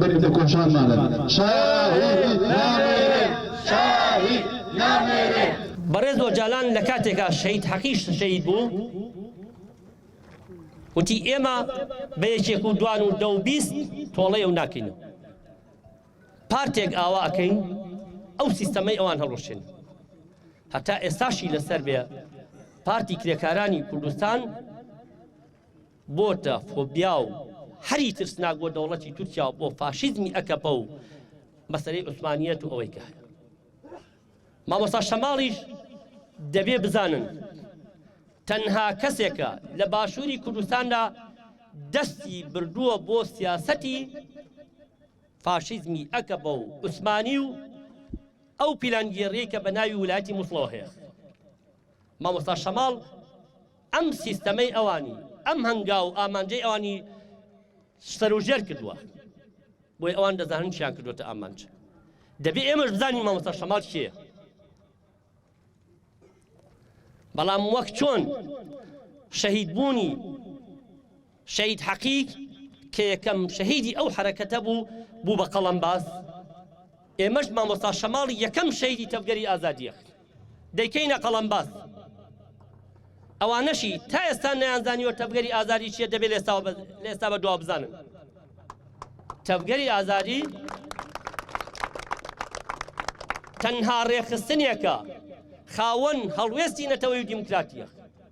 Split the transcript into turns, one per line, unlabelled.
برید کوشان مالن شاهید نامێرێ
بەڕێز و جالان لە کاتێکا شەهید حەقیش شەهید بوو وتی ئێمە بە یەکێک و دوان و دە و بیست تۆڵەیە و ناکەینەوە پارتێک ئاوا ئەکەین ئەو سیستەمەی ئەوان هەڵۆشێن هەتا ئێستاشی لەسەر بێ پارتی کرێکارانی کوردستان بۆتە فۆبیا و هەری ترسناک بۆ دەوڵەتی تورکیا بۆ فاشیزمی ئەکەپە و مەسەلەی عوسمانیەت و ئەوەی کە هەیە مامۆستا شەماڵیش دەبێ بزانن تەنها کەسێکە لە باشووری کوردستاندا دەستی بردووە بۆ سیاسەتی فاشیزمی ئەکەپە و عوسمانی و ئەو پیلانگیێڕەیە کە بە ناوی ویلایەتی مووسڵەوە هەیە مامۆستا شەماڵ ئەم سیستەمەی ئەوانی ئەم هەنگا و ئامانجەی ئەوانی سەرۆژێر کردووە بۆی ئەوان دەزانن چیان کردوتە ئامانج دەبێ ئێمەش بزانین مامۆستا شەماڵ کێیە بەڵام وەک چۆن شەهید بوونی شەهید حەقیق کە یەکەم شەهیدی ئەو حەرەکەتە بوو بە قەڵەمباس ئێمەش مامۆستا شەماڵی یەکەم شەهیدی تەفگەری ئازادیە دەیکەینە قەڵەمباس ئەوانەشی تا ئێستا نەیانزانیوە تەفگەری ئازادی چییە دەبێت لە ئێستا بە دوا بزانن تەفگەری ئازادی تەنها ڕێخستنێکە خاوەن هەڵوێستی نەتەوەی و دیموکراتیە